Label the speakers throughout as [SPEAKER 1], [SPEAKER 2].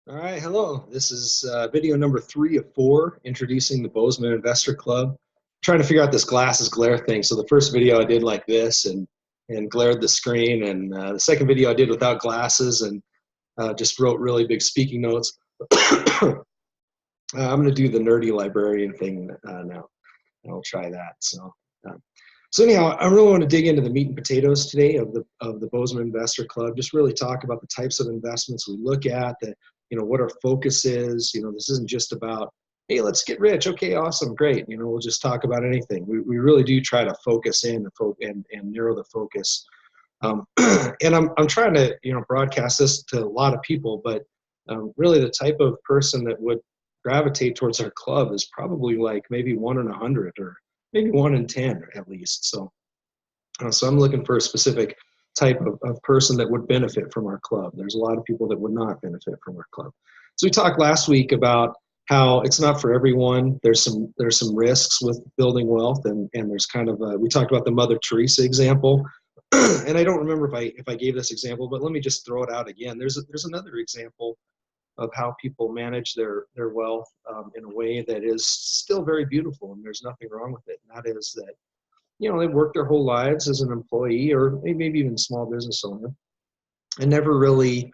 [SPEAKER 1] All right, hello. This is video number 3 of 4, introducing the Bozeman Investor Club. Trying to figure out this glasses glare thing. So the first video I did like this and glared the screen, and the second video I did without glasses and just wrote really big speaking notes. I'm going to do the nerdy librarian thing now. I'll try that. So anyhow, I really want to dig into the meat and potatoes today of the Bozeman Investor Club. Just really talk about the types of investments we look at, what our focus is. This isn't just about, hey, let's get rich. Okay, awesome, great. We'll just talk about anything. We really do try to focus in and narrow the focus. And I'm trying to broadcast this to a lot of people, but really the type of person that would gravitate towards our club is probably like maybe 1 in 100 or maybe 1 in 10 at least. So I'm looking for a specific type of person that would benefit from our club. There's a lot of people that would not benefit from our club. So we talked last week about how it's not for everyone. There's some risks with building wealth, and there's kind of we talked about the Mother Teresa example, and I don't remember if I gave this example, but let me just throw it out again. There's another example of how people manage their wealth in a way that is still very beautiful, and there's nothing wrong with it. And that is that they work their whole lives as an employee or maybe even a small business owner and never really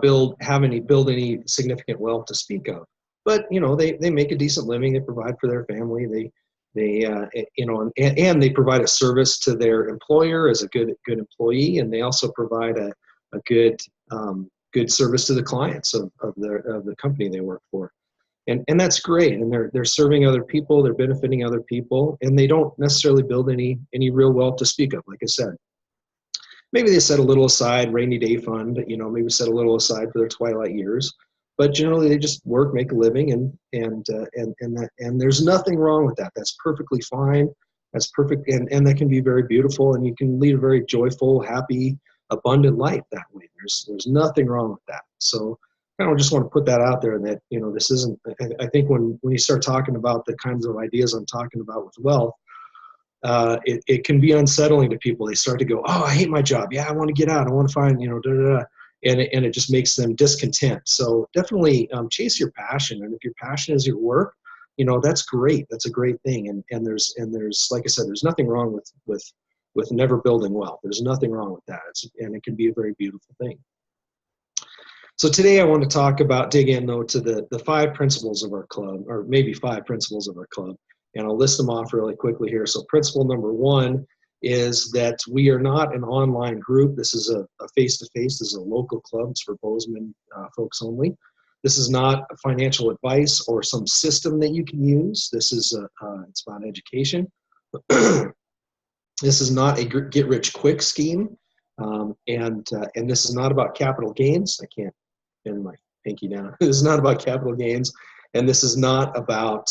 [SPEAKER 1] build any significant wealth to speak of. But they make a decent living. They provide for their family. And they provide a service to their employer as a good employee, and they also provide a good service to the clients of the company they work for. And that's great. And they're serving other people, they're benefiting other people, and they don't necessarily build any real wealth to speak of, like I said. Maybe they set a little aside, rainy day fund, maybe set a little aside for their twilight years. But generally they just work, make a living, and there's nothing wrong with that. That's perfectly fine. That's perfect, and that can be very beautiful, and you can lead a very joyful, happy, abundant life that way. There's nothing wrong with that. So I just want to put that out there that, this isn't, I think when you start talking about the kinds of ideas I'm talking about with wealth, it can be unsettling to people. They start to go, oh, I hate my job. Yeah, I want to get out. I want to find, and it just makes them discontent. So definitely chase your passion. And if your passion is your work, that's great. That's a great thing. And there's, like I said, there's nothing wrong with never building wealth. There's nothing wrong with that. And it can be a very beautiful thing. So today I want to dig in though to the 5 principles of our club, or maybe 5 principles of our club, and I'll list them off really quickly here. So principle number 1 is that we are not an online group. This is a face-to-face. This is a local club. It's for Bozeman folks only. This is not financial advice or some system that you can use. This is it's about education. This is not a get-rich-quick scheme, and this is not about capital gains. I can't bend my pinky down. This is not about capital gains, and this is not about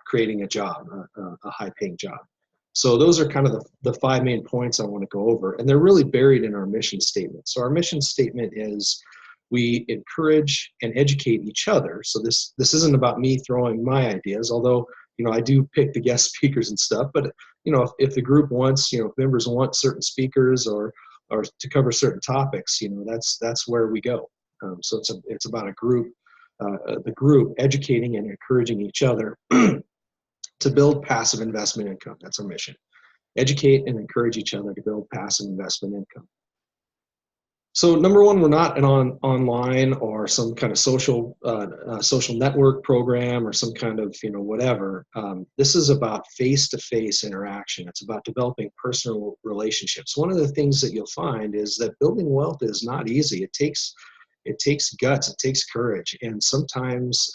[SPEAKER 1] creating a job, a high-paying job. So those are kind of the 5 main points I want to go over, and they're really buried in our mission statement. So our mission statement is we encourage and educate each other. So this isn't about me throwing my ideas, although I do pick the guest speakers and stuff. But if the group wants, if members want certain speakers or to cover certain topics, that's where we go. So it's about a group, the group educating and encouraging each other to build passive investment income. That's our mission. Educate and encourage each other to build passive investment income. So number 1, we're not an online or some kind of social network program or some kind of whatever. This is about face-to-face interaction. It's about developing personal relationships. One of the things that you'll find is that building wealth is not easy. It takes guts, it takes courage, and sometimes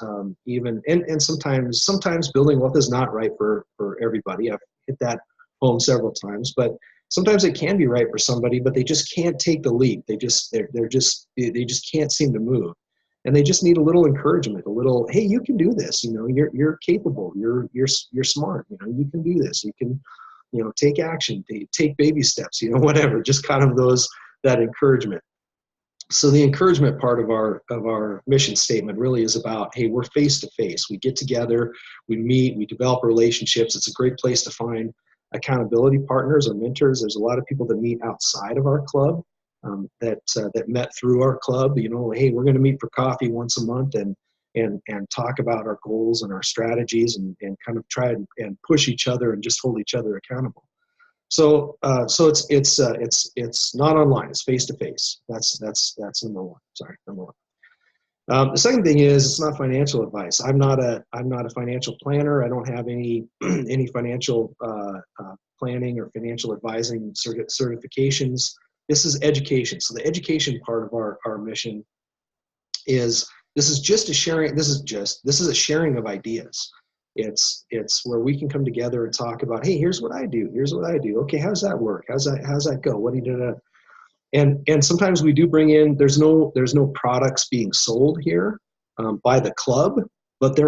[SPEAKER 1] sometimes building wealth is not right for everybody. I've hit that home several times, but sometimes it can be right for somebody, but they just can't take the leap. They just can't seem to move, and they just need a little encouragement, a little, hey, you can do this. You're capable. You're smart. You can do this. You can, take action. Take baby steps. Whatever. Just kind of that encouragement. So the encouragement part of our mission statement really is about, hey, we're face to face. We get together, we meet, we develop relationships. It's a great place to find accountability partners or mentors. There's a lot of people that meet outside of our club that met through our club. You know, hey, we're going to meet for coffee once a month and talk about our goals and our strategies and kind of try and push each other and just hold each other accountable. So it's not online. It's face to face. That's number one. Sorry, number one. The second thing is it's not financial advice. I'm not a financial planner. I don't have any any financial planning or financial advising certifications. This is education. So the education part of our mission is this is just a sharing. This is a sharing of ideas. It's where we can come together and talk about, hey, here's what I do. Here's what I do. Okay, how's that work? How's that go? What do you do? And sometimes we do bring in, there's no products being sold here by the club, but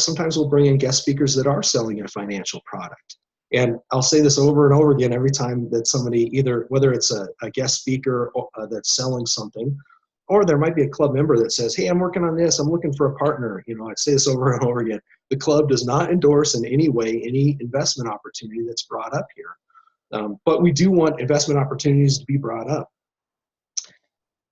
[SPEAKER 1] sometimes we'll bring in guest speakers that are selling a financial product. And I'll say this over and over again every time that somebody, whether it's a guest speaker that's selling something, or there might be a club member that says, hey, I'm working on this, I'm looking for a partner. You know, I say this over and over again. The club does not endorse in any way any investment opportunity that's brought up here. But we do want investment opportunities to be brought up.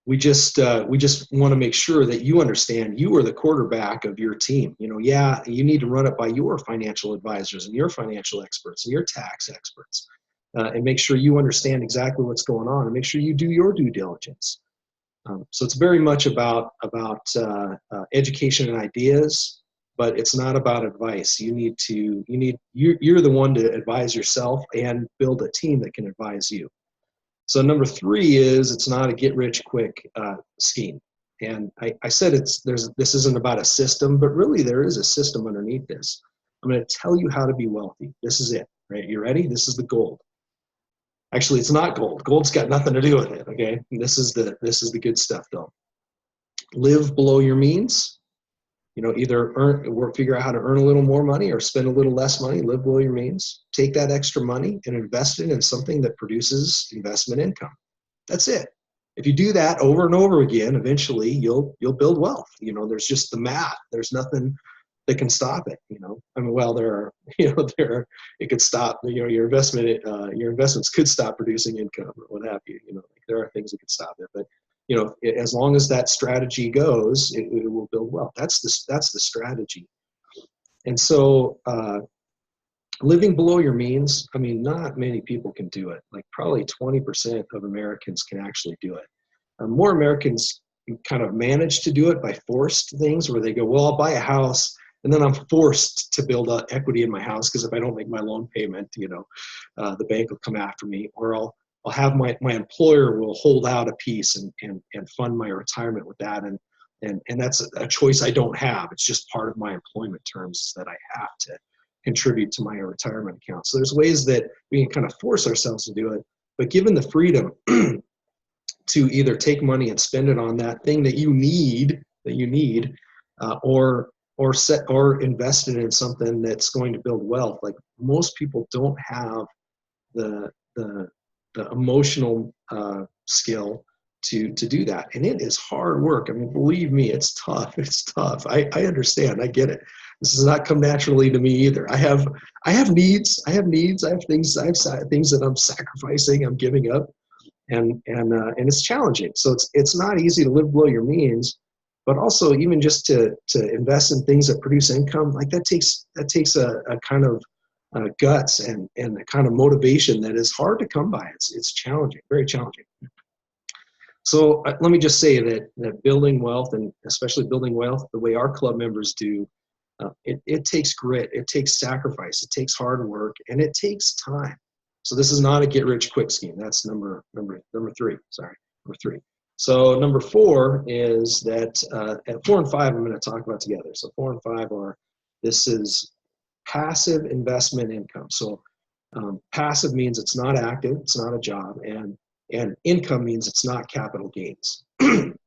[SPEAKER 1] We just want to make sure that you understand you are the quarterback of your team. You know, yeah, you need to run it by your financial advisors and your financial experts and your tax experts, and make sure you understand exactly what's going on and make sure you do your due diligence. So it's very much about education and ideas, but it's not about advice. You're the one to advise yourself and build a team that can advise you. So number three is it's not a get-rich-quick scheme. And I said this isn't about a system, but really there is a system underneath this. I'm going to tell you how to be wealthy. This is it, right? You ready? This is the gold. Actually, it's not gold. Gold's got nothing to do with it, okay? This is the good stuff, though. Live below your means. You know, either figure out how to earn a little more money or spend a little less money, live below your means. Take that extra money and invest it in something that produces investment income. That's it. If you do that over and over again, eventually you'll build wealth. You know, there's just the math. There's nothing that can stop it. You know, I mean, well, it could stop. You know, your investments could stop producing income or what have you. You know, like there are things that could stop it, but you know, as long as that strategy goes, it will build wealth. That's the strategy. And so living below your means, I mean, not many people can do it. Like probably 20% of Americans can actually do it. More Americans kind of manage to do it by forced things where they go, well, I'll buy a house and then I'm forced to build up equity in my house because if I don't make my loan payment, you know, the bank will come after me, or I'll have my employer will hold out a piece and fund my retirement with that. And that's a choice I don't have. It's just part of my employment terms that I have to contribute to my retirement account. So there's ways that we can kind of force ourselves to do it, but given the freedom to either take money and spend it on that thing that you need, or invest it in something that's going to build wealth. Like most people don't have the emotional skill to do that, and it is hard work. I mean, believe me, it's tough. It's tough. I understand. I get it. This does not come naturally to me either. I have needs. I have things that I'm sacrificing. I'm giving up, and it's challenging. So it's not easy to live below your means, but also even just to invest in things that produce income, like that takes a kind of guts and a kind of motivation that is hard to come by. It's challenging, very challenging. So let me just say that building wealth, and especially building wealth the way our club members do, it takes grit, it takes sacrifice, it takes hard work, and it takes time. So this is not a get-rich-quick scheme. That's number three. Sorry, number three. So number four is that at 4 and 5 I'm going to talk about together. So 4 and 5 this is passive investment income. So passive means it's not active, it's not a job, and income means it's not capital gains.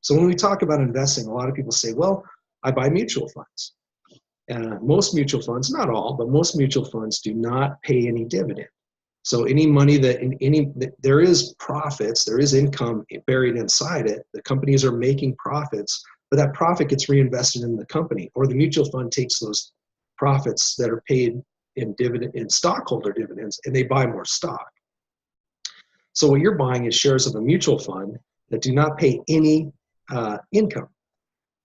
[SPEAKER 1] So when we talk about investing, a lot of people say, well, I buy mutual funds. Most mutual funds, not all, but most mutual funds do not pay any dividend. So any money there is profits, there is income buried inside it. The companies are making profits, but that profit gets reinvested in the company, or the mutual fund takes those profits that are paid in stockholder dividends, and they buy more stock. So what you're buying is shares of a mutual fund that do not pay any income.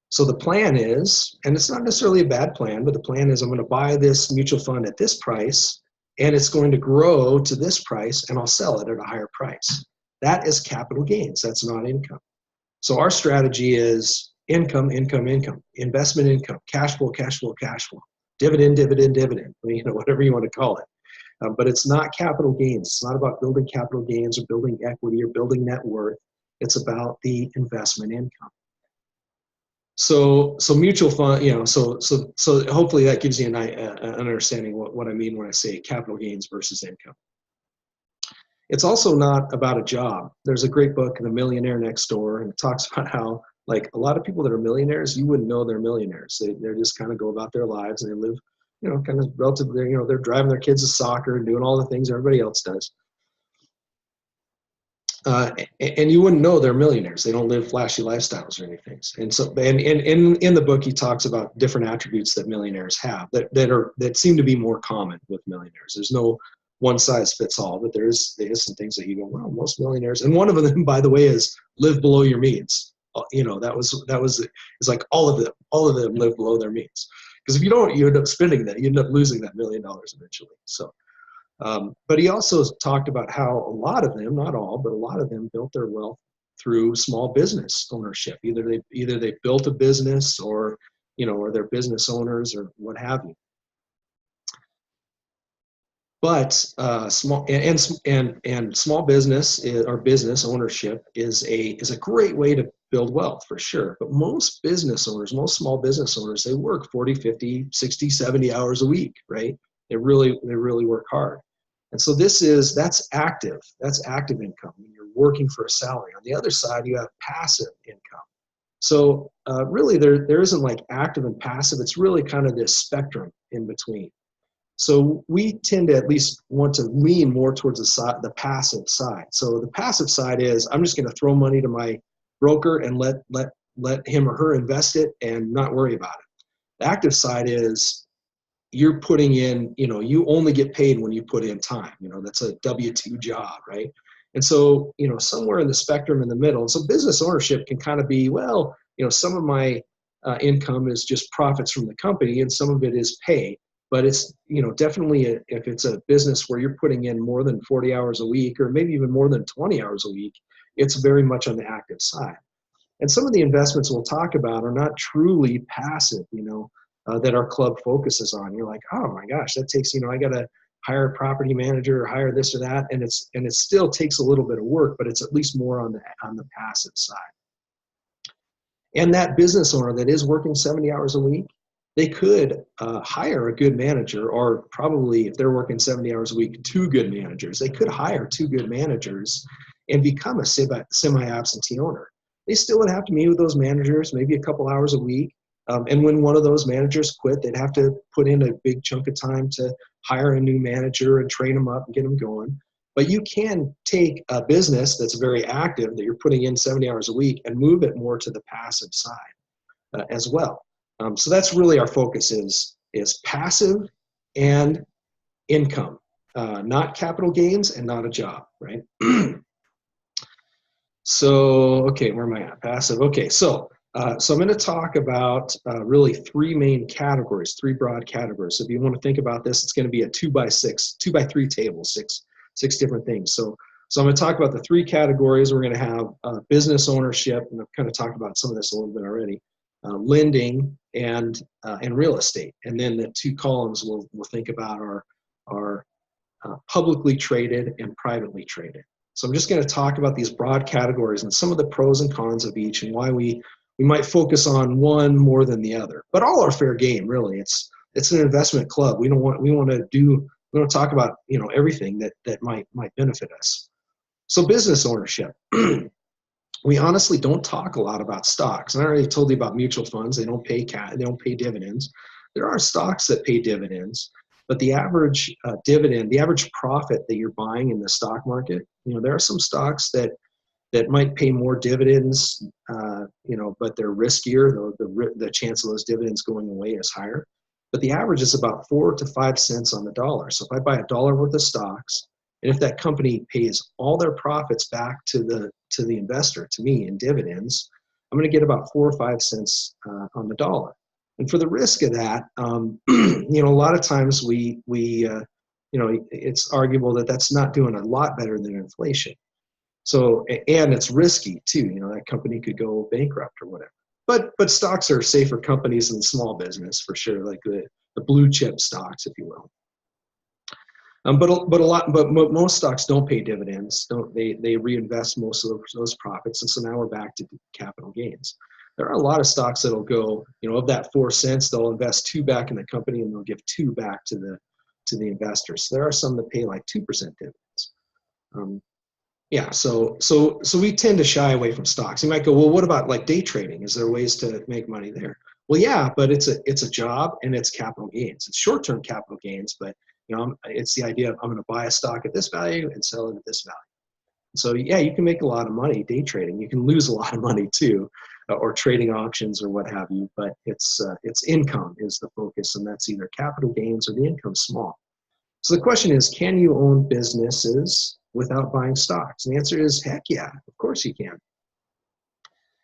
[SPEAKER 1] So the plan is, and it's not necessarily a bad plan, but the plan is I'm going to buy this mutual fund at this price, and it's going to grow to this price, and I'll sell it at a higher price. That is capital gains. That's not income. So our strategy is income, income, income, investment income, cash flow, cash flow, cash flow, dividend, dividend, dividend, whatever you want to call it. But it's not capital gains. It's not about building capital gains or building equity or building net worth. It's about the investment income. So mutual fund, so hopefully that gives you an understanding what I mean when I say capital gains versus income. It's also not about a job. There's a great book, The Millionaire Next Door, and it talks about how, like, a lot of people that are millionaires, you wouldn't know they're millionaires. They just kind of go about their lives, and they live, kind of relatively, they're driving their kids to soccer and doing all the things everybody else does. And you wouldn't know they're millionaires. They don't live flashy lifestyles or anything. And so, and in the book, he talks about different attributes that millionaires have that seem to be more common with millionaires. There's no one size fits all, but there is some things that you go, well, most millionaires, and one of them, by the way, is live below your means. It's like all of them live below their means. Because if you don't, you end up spending that, you end up losing that $1 million eventually. So. But he also talked about how a lot of them, not all, but a lot of them built their wealth through small business ownership. Either they built a business or they're business owners or what have you. But small business or business ownership is a great way to build wealth for sure. But most small business owners, they work 40, 50, 60, 70 hours a week, right? They really work hard. And so that's active income when you're working for a salary. On the other side, you have passive income. So really there isn't like active and passive. It's really kind of this spectrum in between. So we tend to at least want to lean more towards the passive side. So the passive side is I'm just going to throw money to my broker and let him or her invest it and not worry about it. The active side is you're putting in, you only get paid when you put in time. That's a W-2 job, right? And so, somewhere in the spectrum in the middle. And so business ownership can kind of be, well, some of my income is just profits from the company and some of it is pay. But it's, definitely if it's a business where you're putting in more than 40 hours a week or maybe even more than 20 hours a week, it's very much on the active side. And some of the investments we'll talk about are not truly passive, that our club focuses on. You're like, oh my gosh, that takes, I got to hire a property manager or hire this or that. And it still takes a little bit of work, but it's at least more on the passive side. And that business owner that is working 70 hours a week, they could hire a good manager, or probably if they're working 70 hours a week, 2 good managers. They could hire 2 good managers and become a semi-absentee owner. They still would have to meet with those managers maybe a couple hours a week. And when one of those managers quit, they'd have to put in a big chunk of time to hire a new manager and train them up and get them going. But you can take a business that's very active, that you're putting in 70 hours a week, and move it more to the passive side as well. So that's really our focus is passive and income, not capital gains and not a job, right? So, okay, where am I at? Passive. Okay, so I'm going to talk about really 3 main categories, 3 broad categories. So if you want to think about this, it's going to be a 2x3 table, six different things. So I'm going to talk about the 3 categories. We're going to have business ownership, and I've kind of talked about some of this a little bit already, lending, and real estate. And then the 2 columns we'll think about are publicly traded and privately traded. So I'm just going to talk about these broad categories and some of the pros and cons of each and why we might focus on one more than the other. But all are fair game, really. It's an investment club. We want to talk about everything that might benefit us. So business ownership. We honestly don't talk a lot about stocks. And I already told you about mutual funds. They don't pay dividends. There are stocks that pay dividends. But the average dividend, the average profit that you're buying in the stock market, there are some stocks that might pay more dividends, but they're riskier. The chance of those dividends going away is higher. But the average is about 4 to 5 cents on the dollar. So if I buy $1 worth of stocks, and if that company pays all their profits back to to the investor, to me, in dividends, I'm going to get about 4 or 5 cents on the dollar. And for the risk of that, you know, a lot of times you know, it's arguable that that's not doing a lot better than inflation. So, and it's risky too. You know, that company could go bankrupt or whatever. But stocks are safer companies than small business for sure, like the blue chip stocks, if you will. But most stocks don't pay dividends. They reinvest most of those profits, and so now we're back to capital gains. There are a lot of stocks that'll go, you know, of that 4 cents, they'll invest 2 back in the company, and they'll give 2 back to the investors. So there are some that pay like 2% dividends. Yeah, so we tend to shy away from stocks. You might go, well, what about like day trading? Is there ways to make money there? Well, yeah, but it's a job and it's capital gains. It's short-term capital gains, but you know, it's the idea of I'm going to buy a stock at this value and sell it at this value. So yeah, you can make a lot of money day trading. You can lose a lot of money too, or trading options or what have you. But it's income is the focus, and that's either capital gains or the income small. So the question is, can you own businesses without buying stocks? And the answer is, heck yeah, of course you can.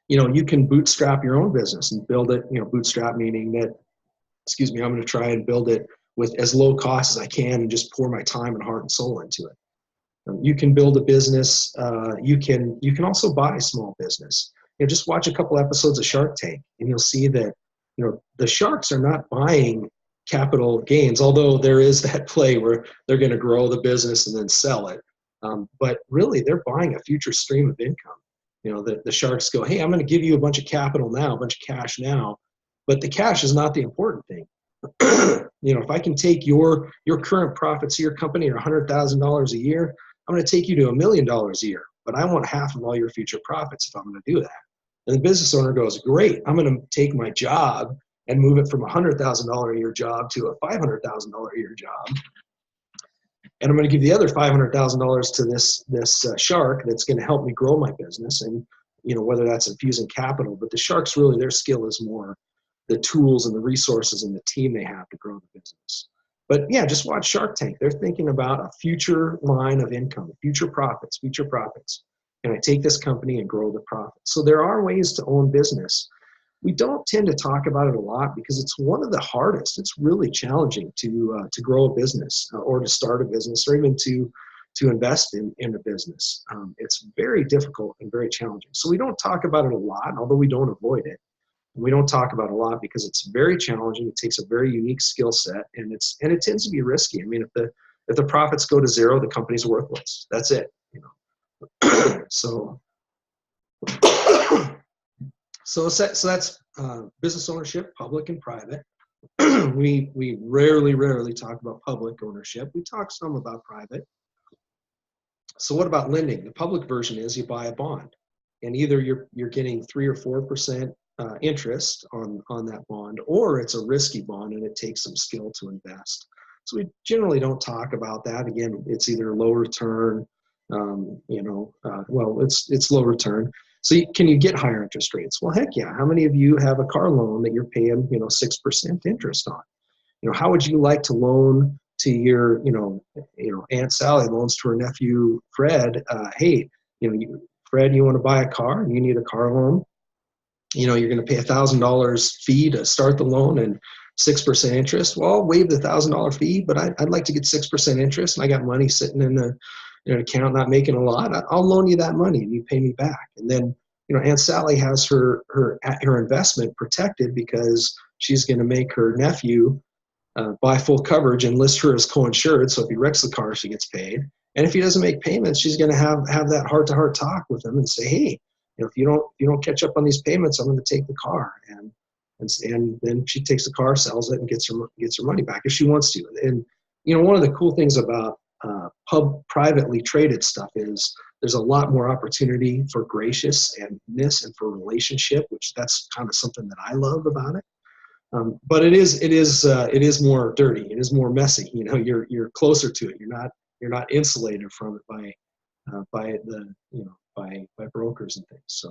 [SPEAKER 1] You know, you can bootstrap your own business and build it, you know, bootstrap meaning that, excuse me, I'm going to try and build it with as low cost as I can and just pour my time and heart and soul into it. You can build a business. You can also buy a small business. You know, just watch a couple episodes of Shark Tank and you'll see that, you know, the sharks are not buying capital gains, although there is that play where they're going to grow the business and then sell it. But really, they're buying a future stream of income. You know, the sharks go, hey, I'm going to give you a bunch of capital now, a bunch of cash now, but the cash is not the important thing. You know, if I can take your current profits of your company are $100,000 a year, I'm going to take you to $1 million a year, but I want half of all your future profits if I'm going to do that. And the business owner goes, great, I'm going to take my job and move it from a $100,000 a year job to a $500,000 a year job. And I'm going to give the other $500,000 to this shark that's going to help me grow my business. And, you know, whether that's infusing capital, but the sharks really, their skill is more the tools and the resources and the team they have to grow the business. But yeah, just watch Shark Tank. They're thinking about a future line of income, future profits. Can I take this company and grow the profits? So there are ways to own business. We don't tend to talk about it a lot because it's one of the hardest. It's really challenging to grow a business or to start a business or even to invest in a business. It's very difficult and very challenging. So we don't talk about it a lot, although we don't avoid it. We don't talk about it a lot because it's very challenging. It takes a very unique skill set, and it tends to be risky. I mean, if the profits go to zero, the company's worthless. That's it. You know, so that's business ownership, public and private. We rarely talk about public ownership. We talk some about private. So what about lending? The public version is you buy a bond, and either you're getting 3 or 4% interest on that bond, or it's a risky bond and it takes some skill to invest. So we generally don't talk about that. Again, it's either low return, well, it's low return. So can you get higher interest rates? Well, heck yeah. How many of you have a car loan that you're paying, 6% interest on? How would you like to loan to your, Aunt Sally loans to her nephew, Fred? Hey, Fred, you want to buy a car and you need a car loan? You're going to pay $1,000 fee to start the loan and 6% interest. Well, I'll waive the $1,000 fee, but I'd like to get 6% interest, and I got money sitting in an account not making a lot. I'll loan you that money and you pay me back. And then, Aunt Sally has her investment protected because she's going to make her nephew buy full coverage and list her as co-insured. So if he wrecks the car, she gets paid. And if he doesn't make payments, she's going to have that heart-to-heart talk with him and say, hey, if you don't catch up on these payments, I'm going to take the car. And then she takes the car, sells it, and gets her money back if she wants to. And one of the cool things about privately traded stuff is there's a lot more opportunity for graciousness and for relationship, which that's kind of something that I love about it. But it is more dirty. It is more messy. You're closer to it. You're not insulated from it by brokers and things.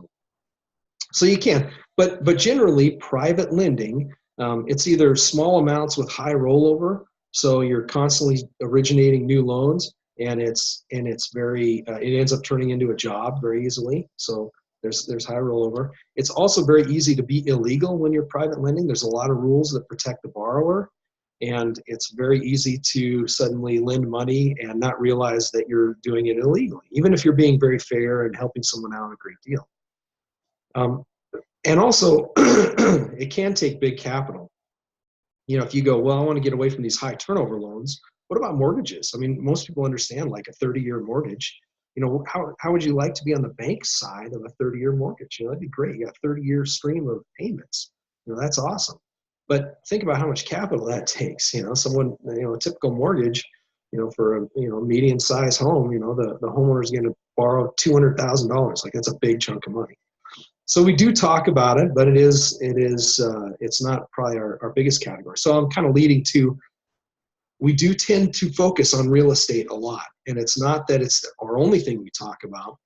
[SPEAKER 1] So you can, but generally private lending, it's either small amounts with high rollover, so you're constantly originating new loans, and it's very it ends up turning into a job very easily. So there's high rollover. It's also very easy to be illegal when you're private lending. There's a lot of rules that protect the borrower, and it's very easy to suddenly lend money and not realize that you're doing it illegally, even if you're being very fair and helping someone out a great deal. And also, it can take big capital. You know, if you go, well, I want to get away from these high turnover loans, what about mortgages? I mean, most people understand like a 30-year mortgage. You know, how would you like to be on the bank side of a 30-year mortgage? You know, that'd be great. You got a 30-year stream of payments. You know, that's awesome. But think about how much capital that takes. You know, someone, you know, a typical mortgage, you know, for a, you know, medium-sized home, you know, the homeowner is going to borrow $200,000. Like, that's a big chunk of money. So we do talk about it, but it's not probably our biggest category. So I'm kind of leading to, we do tend to focus on real estate a lot. And it's not that it's our only thing we talk about,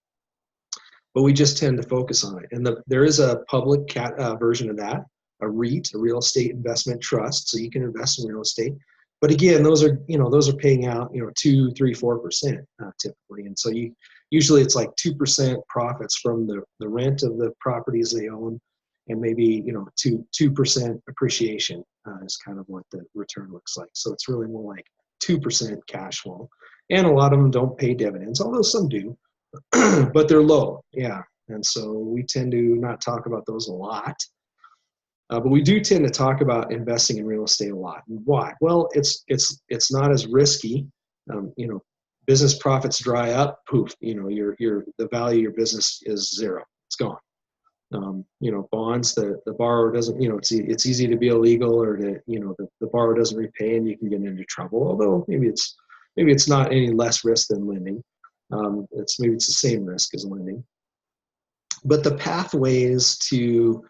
[SPEAKER 1] but we just tend to focus on it. And there is a public version of that, a REIT, a real estate investment trust. So you can invest in real estate. But again, those are paying out, you know, 2, 3, 4% typically. And so usually it's like 2% profits from the rent of the properties they own, and maybe, you know, 2% appreciation is kind of what the return looks like. So it's really more like 2% cash flow. And a lot of them don't pay dividends, although some do, but they're low. Yeah. And so we tend to not talk about those a lot. But we do tend to talk about investing in real estate a lot. And why? Well, it's not as risky. You know, business profits dry up, poof. You know, the value of your business is zero. It's gone. You know, bonds, the borrower doesn't. You know, it's easy to be illegal, or to, you know, the borrower doesn't repay, and you can get into trouble. Although maybe it's not any less risk than lending. It's the same risk as lending. But the pathways to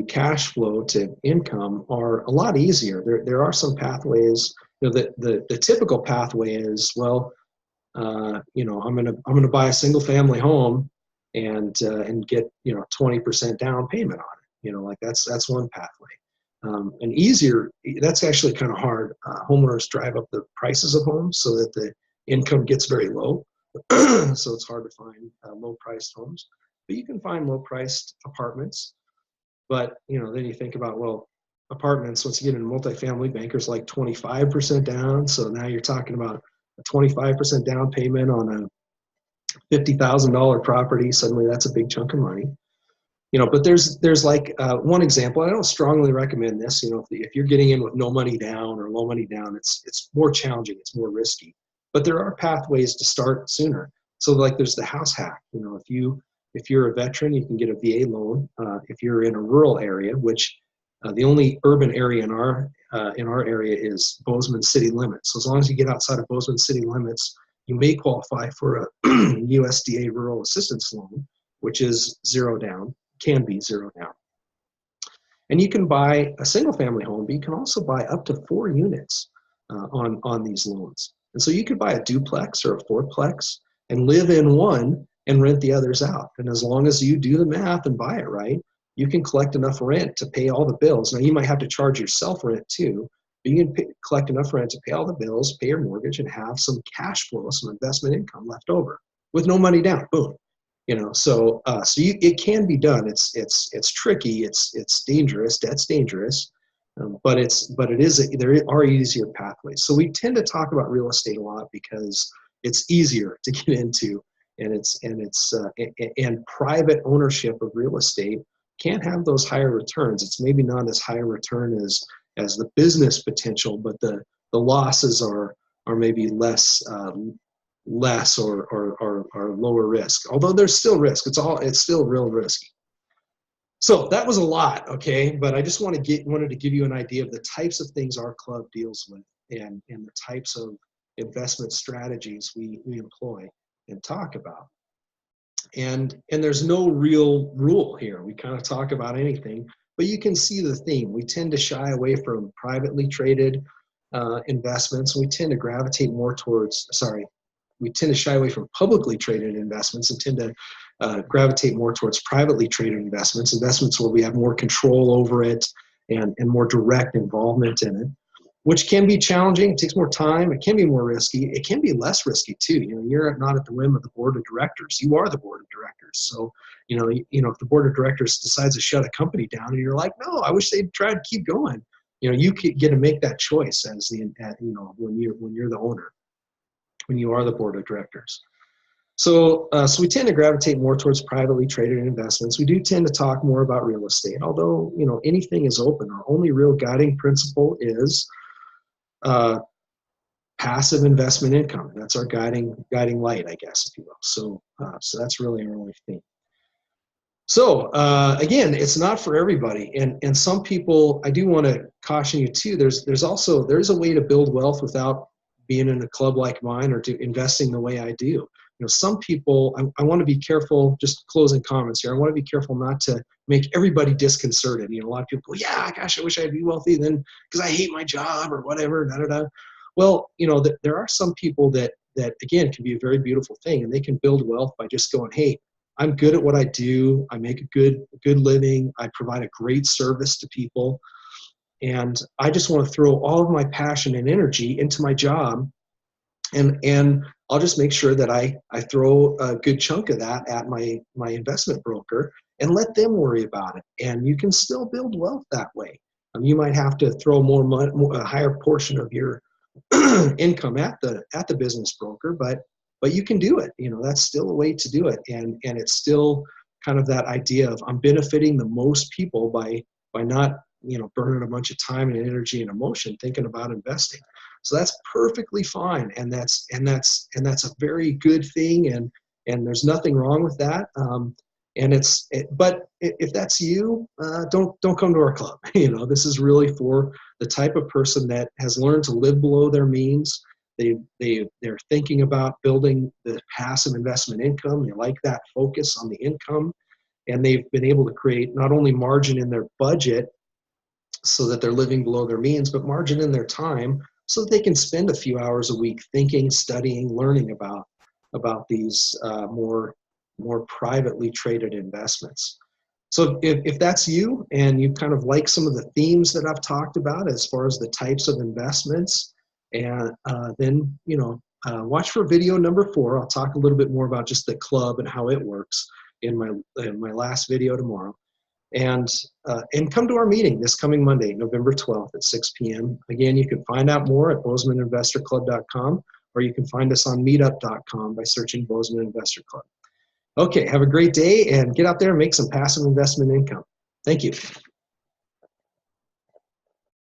[SPEAKER 1] cash flow, to income, are a lot easier. There are some pathways. You know, the typical pathway is, well, you know, I'm gonna buy a single family home and get, you know, 20% down payment on it. You know, like that's one pathway. And easier, that's actually kind of hard. Homeowners drive up the prices of homes so that the income gets very low. So it's hard to find low priced homes, but you can find low priced apartments. But, you know, then you think about, well, apartments, once you get into multifamily, bankers like 25% down. So now you're talking about a 25% down payment on a $50,000 property. Suddenly that's a big chunk of money. You know, but there's like one example. I don't strongly recommend this. You know, if you're getting in with no money down or low money down, it's more challenging. It's more risky. But there are pathways to start sooner. So like there's the house hack. You know, if you're a veteran, you can get a VA loan. If you're in a rural area, which the only urban area in our area is Bozeman city limits. So as long as you get outside of Bozeman city limits, you may qualify for a USDA rural assistance loan, which is zero down, can be zero down. And you can buy a single family home, but you can also buy up to 4 units on these loans. And so you could buy a duplex or a fourplex and live in one and rent the others out. And as long as you do the math and buy it right, you can collect enough rent to pay all the bills. Now, you might have to charge yourself rent too, but you can collect enough rent to pay all the bills, pay your mortgage, and have some cash flow, some investment income left over with no money down. Boom. You know, so it can be done. It's tricky. It's dangerous. Debt's dangerous, but there are easier pathways. So we tend to talk about real estate a lot because it's easier to get into. And private ownership of real estate can have those higher returns. It's maybe not as high a return as the business potential, but the losses are maybe less or lower risk. Although there's still risk, it's still real risky. So that was a lot, okay? But I just wanted to give you an idea of the types of things our club deals with and the types of investment strategies we employ and talk about. And there's no real rule here. We kind of talk about anything, but you can see the theme. We tend to shy away from privately traded investments. We tend to gravitate more towards, we tend to shy away from publicly traded investments and tend to gravitate more towards privately traded investments where we have more control over it and more direct involvement in it. which can be challenging. It takes more time. It can be more risky. It can be less risky too. You're not at the whim of the board of directors. You are the board of directors. So, if the board of directors decides to shut a company down and you're like, no, I wish they'd try to keep going. You get to make that choice as when you're the owner, when you are the board of directors. So we tend to gravitate more towards privately traded investments. We do tend to talk more about real estate, although, anything is open. Our only real guiding principle is passive investment income. That's our guiding light, I guess, if you will. So that's really our only thing. So again, it's not for everybody, and some people, I do want to caution you too. There's a way to build wealth without being in a club like mine or investing the way I do. Some people, I want to be careful. Just closing comments here. I want to be careful not to make everybody disconcerted. A lot of people go, yeah, gosh, I wish I'd be wealthy then because I hate my job or whatever. Da da da. Well, there are some people that again can be a very beautiful thing, and they can build wealth by just going, hey, I'm good at what I do. I make a good living. I provide a great service to people. And I just want to throw all of my passion and energy into my job. And I'll just make sure that I throw a good chunk of that at my investment broker and let them worry about it. And you can still build wealth that way. You might have to throw a higher portion of your income at the business broker, but you can do it. That's still a way to do it. And it's still kind of that idea of I'm benefiting the most people by not, burning a bunch of time and energy and emotion thinking about investing. So that's perfectly fine. And that's a very good thing. And there's nothing wrong with that. But if that's you, don't come to our club. This is really for the type of person that has learned to live below their means. They're thinking about building the passive investment income. They like that focus on the income, and they've been able to create not only margin in their budget so that they're living below their means, but margin in their time so that they can spend a few hours a week thinking, studying, learning about these more privately traded investments. So if that's you and you kind of like some of the themes that I've talked about as far as the types of investments, and then watch for video number 4. I'll talk a little bit more about just the club and how it works in my last video tomorrow. And come to our meeting this coming Monday, November 12th at 6 p.m. Again, you can find out more at BozemanInvestorClub.com, or you can find us on meetup.com by searching Bozeman Investor Club. Okay, have a great day and get out there and make some passive investment income. Thank you.